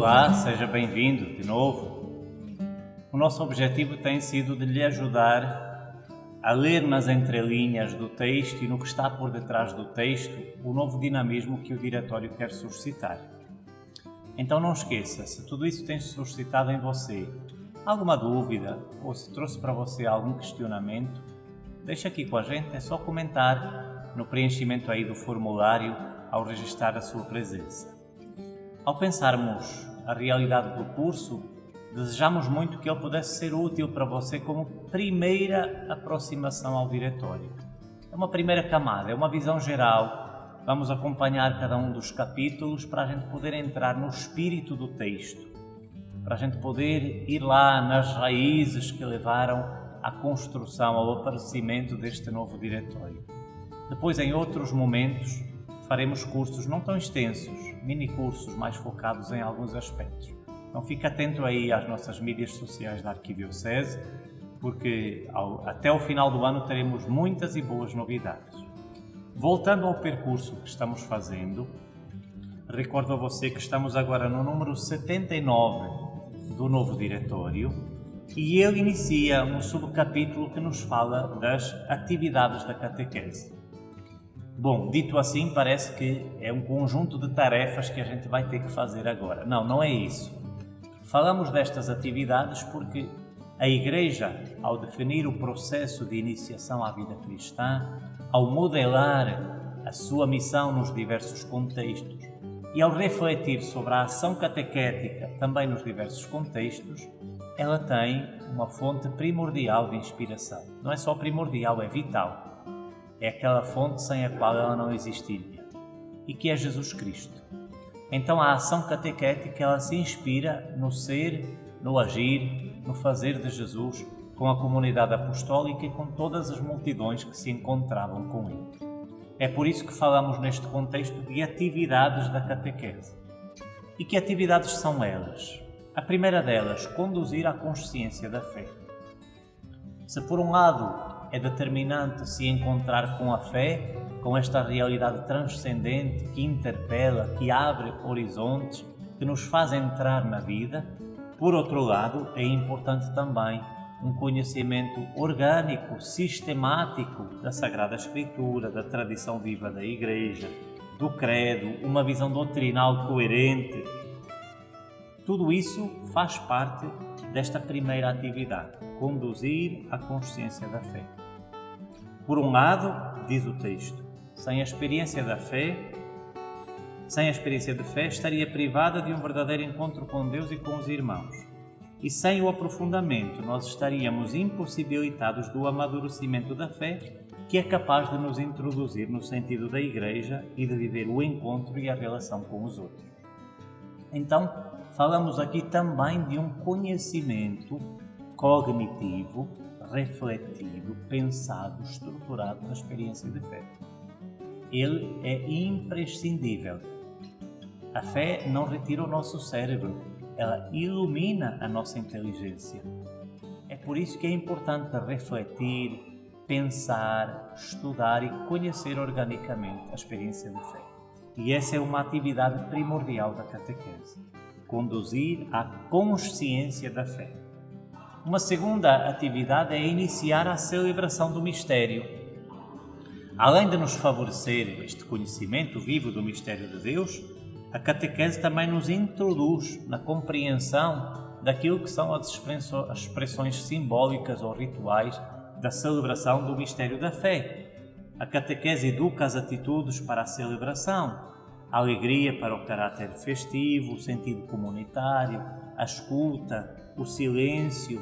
Olá, seja bem-vindo de novo. O nosso objetivo tem sido de lhe ajudar a ler nas entrelinhas do texto e no que está por detrás do texto o novo dinamismo que o Diretório quer suscitar. Então não esqueça, se tudo isso tem suscitado em você alguma dúvida ou se trouxe para você algum questionamento, deixa aqui com a gente, é só comentar no preenchimento aí do formulário ao registrar a sua presença. Ao pensarmos a realidade do curso, desejamos muito que ele pudesse ser útil para você como primeira aproximação ao Diretório. É uma primeira camada, é uma visão geral. Vamos acompanhar cada um dos capítulos para a gente poder entrar no espírito do texto, para a gente poder ir lá nas raízes que levaram à construção, ao aparecimento deste novo Diretório. Depois, em outros momentos, faremos cursos não tão extensos, mini-cursos mais focados em alguns aspectos. Então fique atento aí às nossas mídias sociais da Arquidiocese, porque até o final do ano teremos muitas e boas novidades. Voltando ao percurso que estamos fazendo, recordo a você que estamos agora no número 79 do novo Diretório e ele inicia um subcapítulo que nos fala das atividades da catequese. Bom, dito assim, parece que é um conjunto de tarefas que a gente vai ter que fazer agora. Não, não é isso. Falamos destas atividades porque a Igreja, ao definir o processo de iniciação à vida cristã, ao modelar a sua missão nos diversos contextos e ao refletir sobre a ação catequética também nos diversos contextos, ela tem uma fonte primordial de inspiração. Não é só primordial, é vital. É aquela fonte sem a qual ela não existiria, e que é Jesus Cristo. Então a ação catequética ela se inspira no ser, no agir, no fazer de Jesus com a comunidade apostólica e com todas as multidões que se encontravam com ele. É por isso que falamos neste contexto de atividades da catequese. E que atividades são elas? A primeira delas, conduzir à consciência da fé. Se por um lado é determinante se encontrar com a fé, com esta realidade transcendente que interpela, que abre horizontes, que nos faz entrar na vida. Por outro lado, é importante também um conhecimento orgânico, sistemático da Sagrada Escritura, da tradição viva da Igreja, do credo, uma visão doutrinal coerente. Tudo isso faz parte desta primeira atividade, conduzir à consciência da fé. Por um lado, diz o texto, sem a experiência de fé estaria privada de um verdadeiro encontro com Deus e com os irmãos. E sem o aprofundamento, nós estaríamos impossibilitados do amadurecimento da fé, que é capaz de nos introduzir no sentido da Igreja e de viver o encontro e a relação com os outros. Então, falamos aqui também de um conhecimento cognitivo, refletido, pensado, estruturado na experiência de fé. Ele é imprescindível. A fé não retira o nosso cérebro, ela ilumina a nossa inteligência. É por isso que é importante refletir, pensar, estudar e conhecer organicamente a experiência de fé. E essa é uma atividade primordial da catequese, conduzir à consciência da fé. Uma segunda atividade é iniciar a celebração do mistério. Além de nos favorecer este conhecimento vivo do mistério de Deus, a catequese também nos introduz na compreensão daquilo que são as expressões simbólicas ou rituais da celebração do mistério da fé. A catequese educa as atitudes para a celebração, a alegria para o caráter festivo, o sentido comunitário, a escuta, o silêncio,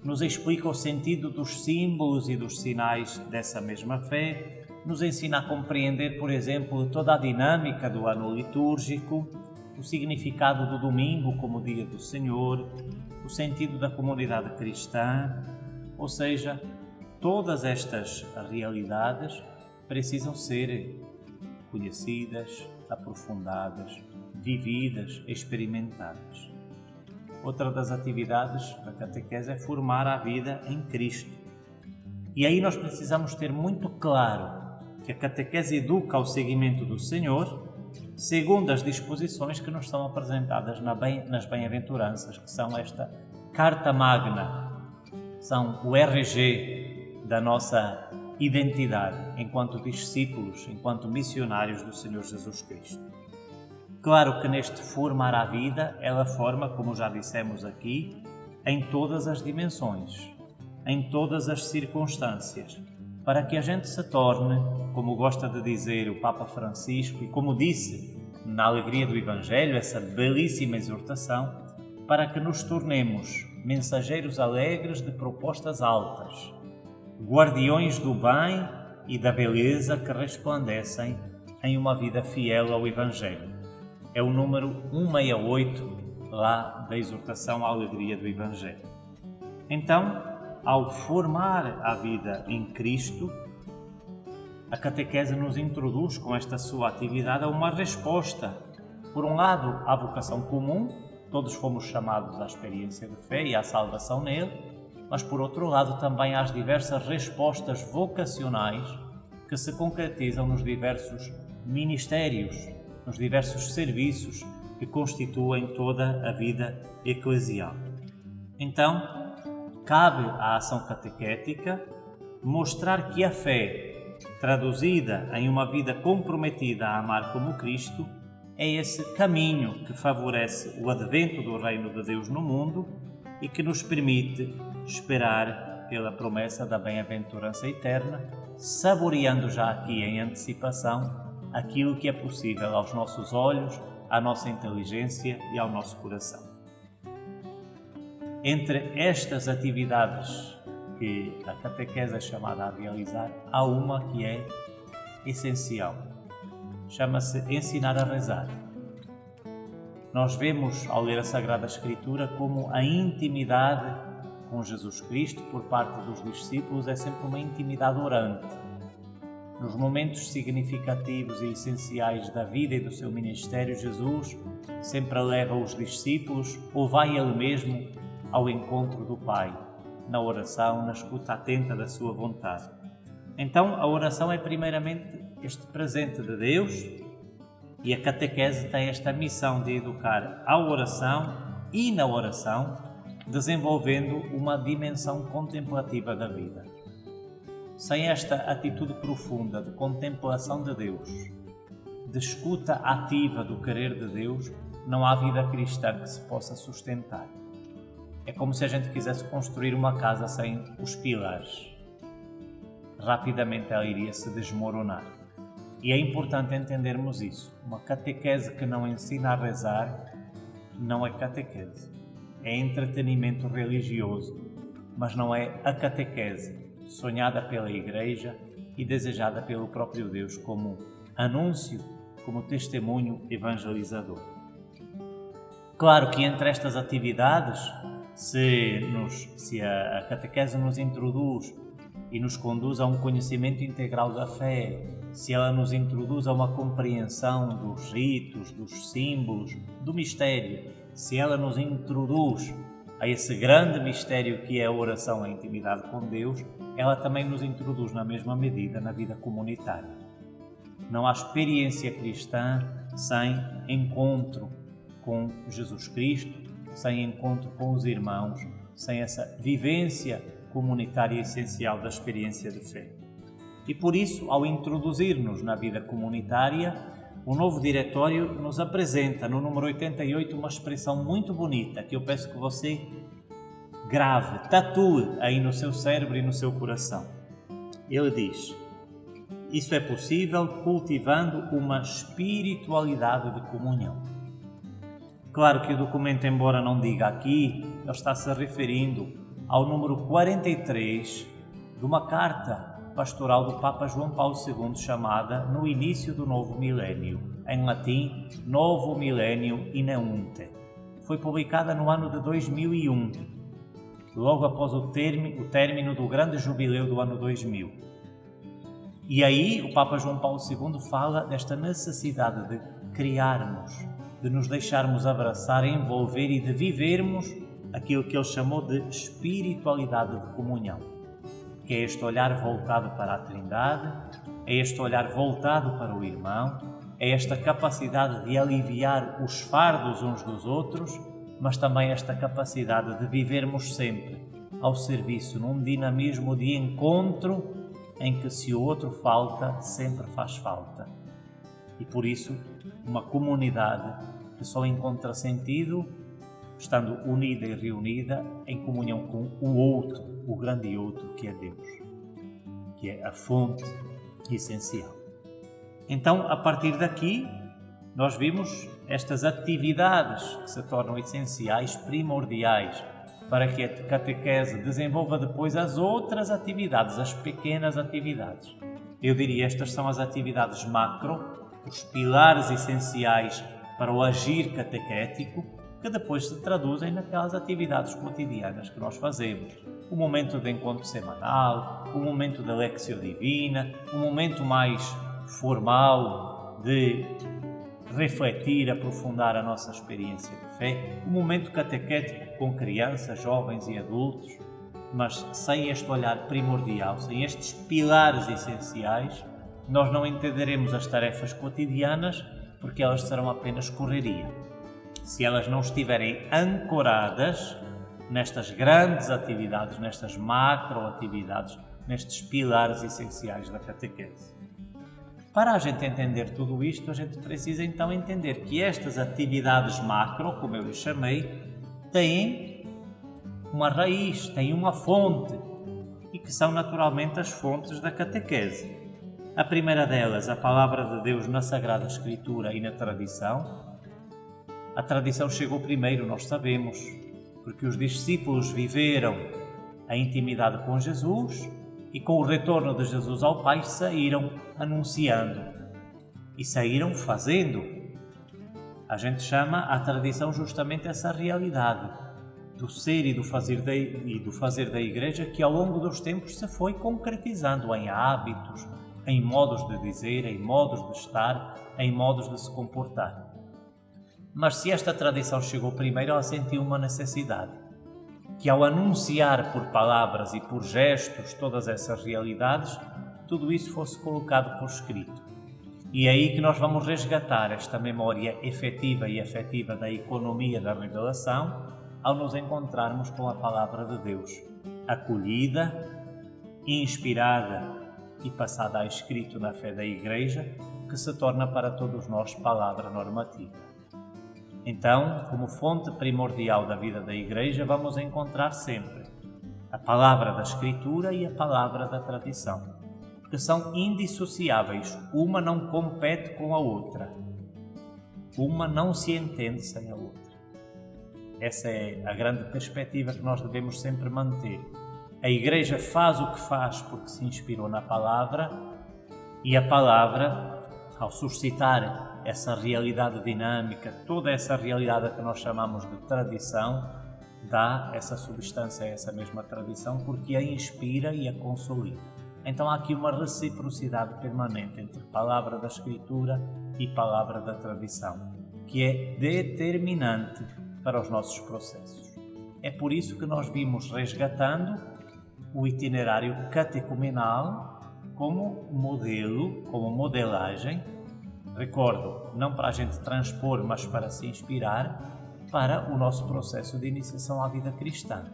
nos explica o sentido dos símbolos e dos sinais dessa mesma fé, nos ensina a compreender, por exemplo, toda a dinâmica do ano litúrgico, o significado do domingo como dia do Senhor, o sentido da comunidade cristã, ou seja, todas estas realidades precisam ser conhecidas, aprofundadas, vividas, experimentadas. Outra das atividades da catequese é formar a vida em Cristo. E aí nós precisamos ter muito claro que a catequese educa ao seguimento do Senhor, segundo as disposições que nos são apresentadas nas bem-aventuranças, que são esta Carta Magna, são o RG da nossa identidade enquanto discípulos, enquanto missionários do Senhor Jesus Cristo. Claro que neste formar a vida, ela forma, como já dissemos aqui, em todas as dimensões, em todas as circunstâncias, para que a gente se torne, como gosta de dizer o Papa Francisco e como disse na Alegria do Evangelho, essa belíssima exortação, para que nos tornemos mensageiros alegres de propostas altas, guardiões do bem e da beleza que resplandecem em uma vida fiel ao Evangelho. É o número 168 lá da exortação à Alegria do Evangelho. Então, ao formar a vida em Cristo, a catequese nos introduz com esta sua atividade a uma resposta, por um lado, à vocação comum, todos fomos chamados à experiência de fé e à salvação nele, mas por outro lado também às diversas respostas vocacionais que se concretizam nos diversos ministérios, nos diversos serviços que constituem toda a vida eclesial. Então, cabe à ação catequética mostrar que a fé, traduzida em uma vida comprometida a amar como Cristo, é esse caminho que favorece o advento do Reino de Deus no mundo e que nos permite esperar pela promessa da bem-aventurança eterna, saboreando já aqui em antecipação aquilo que é possível aos nossos olhos, à nossa inteligência e ao nosso coração. Entre estas atividades que a catequese é chamada a realizar, há uma que é essencial. Chama-se ensinar a rezar. Nós vemos, ao ler a Sagrada Escritura, como a intimidade com Jesus Cristo, por parte dos discípulos, é sempre uma intimidade orante. Nos momentos significativos e essenciais da vida e do seu ministério, Jesus sempre leva os discípulos, ou vai ele mesmo, ao encontro do Pai, na oração, na escuta atenta da sua vontade. Então, a oração é primeiramente este presente de Deus e a catequese tem esta missão de educar à oração e na oração, desenvolvendo uma dimensão contemplativa da vida. Sem esta atitude profunda de contemplação de Deus, de escuta ativa do querer de Deus, não há vida cristã que se possa sustentar. É como se a gente quisesse construir uma casa sem os pilares. Rapidamente ela iria se desmoronar. E é importante entendermos isso. Uma catequese que não ensina a rezar não é catequese. É entretenimento religioso, mas não é a catequese sonhada pela Igreja e desejada pelo próprio Deus como anúncio, como testemunho evangelizador. Claro que entre estas atividades, se a catequese nos introduz e nos conduz a um conhecimento integral da fé, se ela nos introduz a uma compreensão dos ritos, dos símbolos, do mistério, se ela nos introduz a esse grande mistério que é a oração, a intimidade com Deus, ela também nos introduz na mesma medida na vida comunitária. Não há experiência cristã sem encontro com Jesus Cristo, sem encontro com os irmãos, sem essa vivência comunitária essencial da experiência de fé. E por isso, ao introduzir-nos na vida comunitária, o novo diretório nos apresenta, no número 88, uma expressão muito bonita que eu peço que você grave, tatue aí no seu cérebro e no seu coração. Ele diz: isso é possível cultivando uma espiritualidade de comunhão. Claro que o documento, embora não diga aqui, ele está se referindo ao número 43 de uma carta pastoral do Papa João Paulo II, chamada No Início do Novo Milénio, em latim Novo Millennium Ineunte. Foi publicada no ano de 2001, logo após o término do grande jubileu do ano 2000. E aí o Papa João Paulo II fala desta necessidade de criarmos, de nos deixarmos abraçar, envolver e de vivermos aquilo que ele chamou de espiritualidade de comunhão, que é este olhar voltado para a Trindade, é este olhar voltado para o irmão, é esta capacidade de aliviar os fardos uns dos outros, mas também esta capacidade de vivermos sempre ao serviço, num dinamismo de encontro em que, se o outro falta, sempre faz falta. E por isso, uma comunidade que só encontra sentido estando unida e reunida em comunhão com o outro, o grande outro que é Deus, que é a fonte essencial. Então, a partir daqui, nós vimos estas atividades que se tornam essenciais, primordiais, para que a catequese desenvolva depois as outras atividades, as pequenas atividades. Eu diria, estas são as atividades macro, os pilares essenciais para o agir catequético, que depois se traduzem naquelas atividades cotidianas que nós fazemos. O momento de encontro semanal, o momento da Lectio Divina, o momento mais formal de refletir, aprofundar a nossa experiência de fé, o momento catequético com crianças, jovens e adultos, mas sem este olhar primordial, sem estes pilares essenciais, nós não entenderemos as tarefas cotidianas, porque elas serão apenas correria. Se elas não estiverem ancoradas nestas grandes atividades, nestas macro-atividades, nestes pilares essenciais da catequese. Para a gente entender tudo isto, a gente precisa então entender que estas atividades macro, como eu lhes chamei, têm uma raiz, têm uma fonte, e que são naturalmente as fontes da catequese. A primeira delas, a Palavra de Deus na Sagrada Escritura e na tradição. A tradição chegou primeiro, nós sabemos, porque os discípulos viveram a intimidade com Jesus e com o retorno de Jesus ao Pai saíram anunciando e saíram fazendo. A gente chama a tradição justamente essa realidade do ser e do fazer da Igreja, que ao longo dos tempos se foi concretizando em hábitos, em modos de dizer, em modos de estar, em modos de se comportar. Mas se esta tradição chegou primeiro, ela sentiu uma necessidade, que ao anunciar por palavras e por gestos todas essas realidades, tudo isso fosse colocado por escrito. E é aí que nós vamos resgatar esta memória efetiva e afetiva da economia da revelação, ao nos encontrarmos com a Palavra de Deus, acolhida, inspirada e passada a escrito na fé da Igreja, que se torna para todos nós palavra normativa. Então, como fonte primordial da vida da Igreja, vamos encontrar sempre a palavra da Escritura e a palavra da tradição, porque são indissociáveis, uma não compete com a outra, uma não se entende sem a outra. Essa é a grande perspectiva que nós devemos sempre manter. A Igreja faz o que faz porque se inspirou na palavra, e a palavra, ao suscitar essa realidade dinâmica, toda essa realidade que nós chamamos de tradição, dá essa substância a essa mesma tradição, porque a inspira e a consolida. Então há aqui uma reciprocidade permanente entre palavra da Escritura e palavra da tradição, que é determinante para os nossos processos. É por isso que nós vimos resgatando o itinerário catecumenal como modelo, como modelagem. Recordo, não para a gente transpor, mas para se inspirar para o nosso processo de iniciação à vida cristã.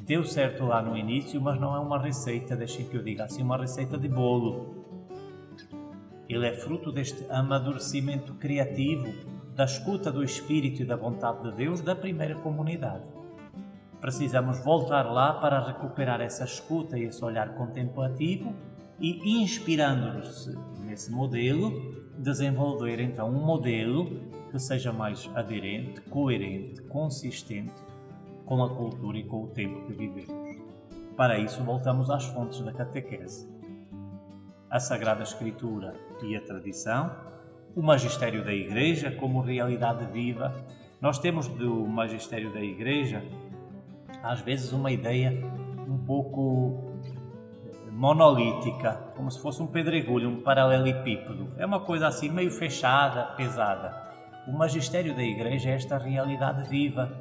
Deu certo lá no início, mas não é uma receita, deixem que eu diga assim, uma receita de bolo. Ele é fruto deste amadurecimento criativo, da escuta do Espírito e da vontade de Deus da primeira comunidade. Precisamos voltar lá para recuperar essa escuta e esse olhar contemplativo e, inspirando-nos nesse modelo, desenvolver então um modelo que seja mais aderente, coerente, consistente com a cultura e com o tempo que vivemos. Para isso, voltamos às fontes da catequese: a Sagrada Escritura e a tradição, o magistério da Igreja como realidade viva. Nós temos do magistério da Igreja, às vezes, uma ideia um pouco monolítica, como se fosse um pedregulho, um paralelepípedo. É uma coisa assim meio fechada, pesada. O magistério da Igreja é esta realidade viva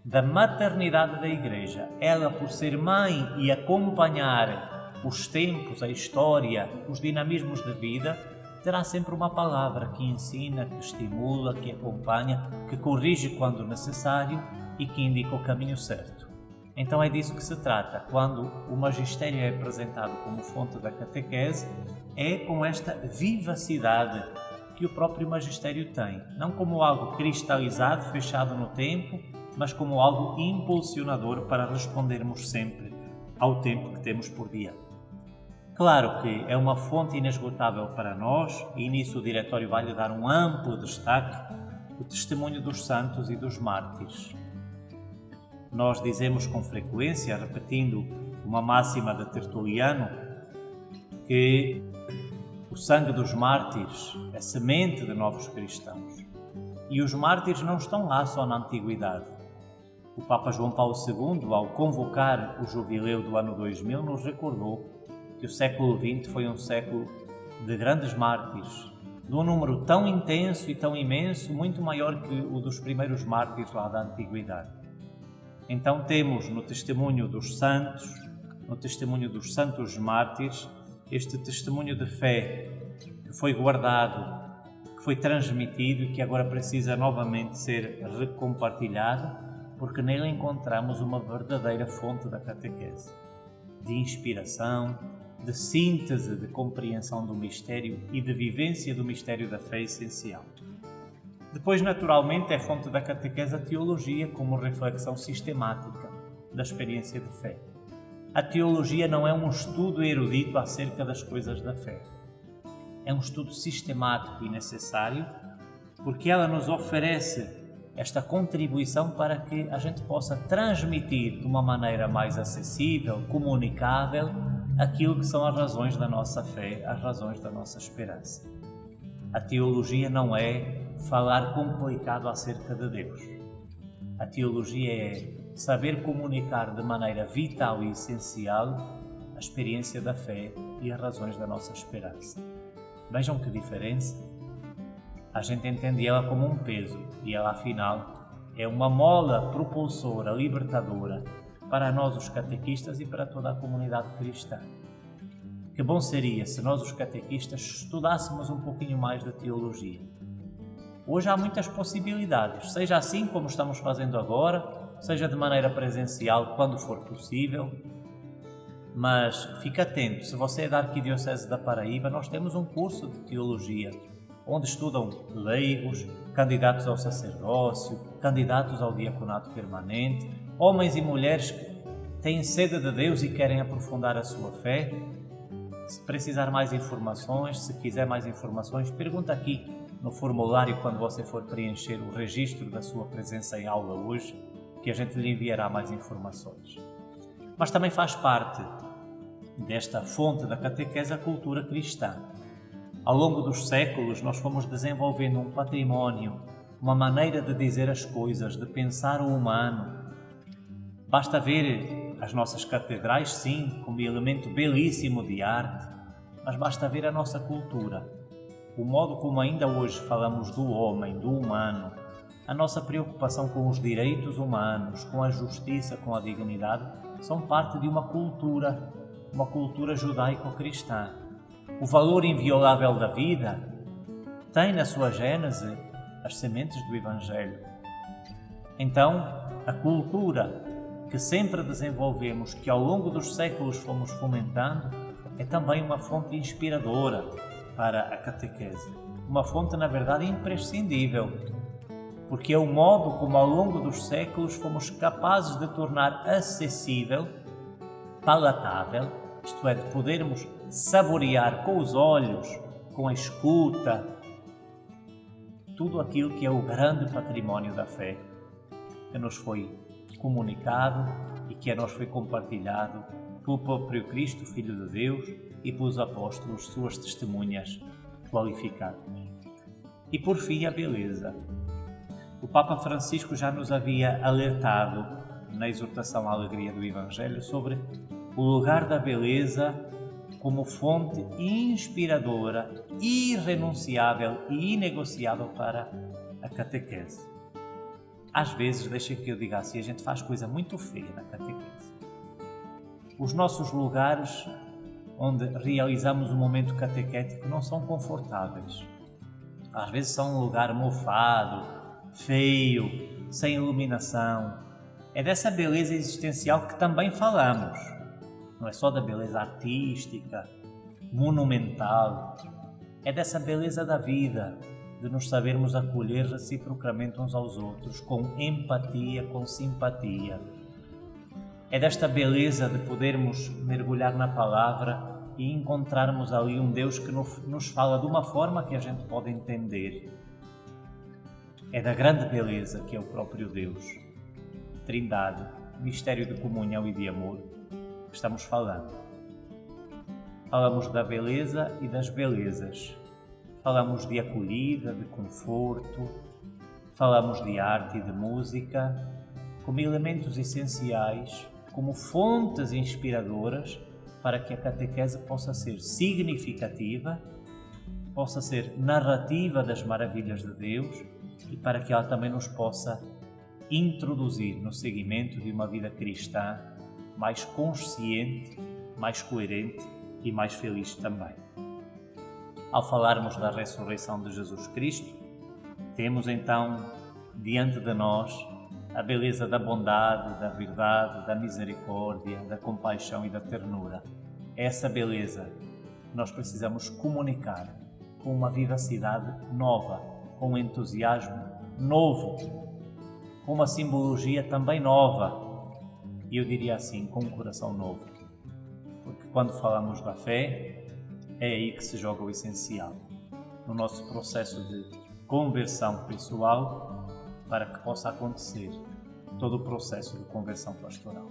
da maternidade da Igreja. Ela, por ser mãe e acompanhar os tempos, a história, os dinamismos de vida, terá sempre uma palavra que ensina, que estimula, que acompanha, que corrige quando necessário e que indica o caminho certo. Então é disso que se trata. Quando o magistério é apresentado como fonte da catequese, é com esta vivacidade que o próprio magistério tem, não como algo cristalizado, fechado no tempo, mas como algo impulsionador para respondermos sempre ao tempo que temos por dia. Claro que é uma fonte inesgotável para nós e nisso o Diretório vai lhe dar um amplo destaque, o testemunho dos santos e dos mártires. Nós dizemos com frequência, repetindo uma máxima de Tertuliano, que o sangue dos mártires é semente de novos cristãos. E os mártires não estão lá só na antiguidade. O Papa João Paulo II, ao convocar o jubileu do ano 2000, nos recordou que o século XX foi um século de grandes mártires, de um número tão intenso e tão imenso, muito maior que o dos primeiros mártires lá da antiguidade. Então temos no testemunho dos santos, no testemunho dos santos mártires, este testemunho de fé que foi guardado, que foi transmitido e que agora precisa novamente ser recompartilhado, porque nele encontramos uma verdadeira fonte da catequese, de inspiração, de síntese, de compreensão do mistério e de vivência do mistério da fé essencial. Depois, naturalmente, é fonte da catequese a teologia como reflexão sistemática da experiência de fé. A teologia não é um estudo erudito acerca das coisas da fé. É um estudo sistemático e necessário porque ela nos oferece esta contribuição para que a gente possa transmitir de uma maneira mais acessível, comunicável, aquilo que são as razões da nossa fé, as razões da nossa esperança. A teologia não é falar complicado acerca de Deus. A teologia é saber comunicar de maneira vital e essencial a experiência da fé e as razões da nossa esperança. Vejam que diferença. A gente entende ela como um peso e ela, afinal, é uma mola propulsora, libertadora para nós os catequistas e para toda a comunidade cristã. Que bom seria se nós os catequistas estudássemos um pouquinho mais da teologia. Hoje há muitas possibilidades, seja assim como estamos fazendo agora, seja de maneira presencial quando for possível, mas fique atento, se você é da Arquidiocese da Paraíba, nós temos um curso de teologia, onde estudam leigos, candidatos ao sacerdócio, candidatos ao diaconato permanente, homens e mulheres que têm sede de Deus e querem aprofundar a sua fé. Se precisar mais informações, se quiser mais informações, pergunta aqui no formulário quando você for preencher o registro da sua presença em aula hoje, que a gente lhe enviará mais informações. Mas também faz parte desta fonte da catequese a cultura cristã. Ao longo dos séculos, nós fomos desenvolvendo um património, uma maneira de dizer as coisas, de pensar o humano. Basta ver as nossas catedrais, sim, como elemento belíssimo de arte, mas basta ver a nossa cultura, o modo como ainda hoje falamos do homem, do humano, a nossa preocupação com os direitos humanos, com a justiça, com a dignidade, são parte de uma cultura judaico-cristã. O valor inviolável da vida tem na sua gênese as sementes do Evangelho. Então, a cultura que sempre desenvolvemos, que ao longo dos séculos fomos fomentando, é também uma fonte inspiradora para a catequese. Uma fonte, na verdade, imprescindível, porque é o modo como ao longo dos séculos fomos capazes de tornar acessível, palatável, isto é, de podermos saborear com os olhos, com a escuta, tudo aquilo que é o grande património da fé que nos foi comunicado e que a nós foi compartilhado pelo próprio Cristo, Filho de Deus, e pelos apóstolos, suas testemunhas qualificadas. E por fim, a beleza. O Papa Francisco já nos havia alertado na exortação à alegria do Evangelho sobre o lugar da beleza como fonte inspiradora, irrenunciável e inegociável para a catequese. Às vezes, deixem que eu diga assim, a gente faz coisa muito feia na catequese. Os nossos lugares onde realizamos um momento catequético não são confortáveis. Às vezes são um lugar mofado, feio, sem iluminação. É dessa beleza existencial que também falamos. Não é só da beleza artística, monumental. É dessa beleza da vida, de nos sabermos acolher reciprocamente uns aos outros, com empatia, com simpatia. É desta beleza de podermos mergulhar na palavra e encontrarmos ali um Deus que nos fala de uma forma que a gente pode entender. É da grande beleza que é o próprio Deus, Trindade, mistério de comunhão e de amor, que estamos falando. Falamos da beleza e das belezas. Falamos de acolhida, de conforto, falamos de arte e de música, como elementos essenciais, como fontes inspiradoras para que a catequese possa ser significativa, possa ser narrativa das maravilhas de Deus e para que ela também nos possa introduzir no seguimento de uma vida cristã mais consciente, mais coerente e mais feliz também. Ao falarmos da ressurreição de Jesus Cristo, temos então diante de nós a beleza da bondade, da verdade, da misericórdia, da compaixão e da ternura. É essa beleza que nós precisamos comunicar com uma vivacidade nova, com um entusiasmo novo, com uma simbologia também nova, e eu diria assim, com um coração novo. Porque quando falamos da fé, é aí que se joga o essencial, no nosso processo de conversão pessoal, para que possa acontecer todo o processo de conversão pastoral.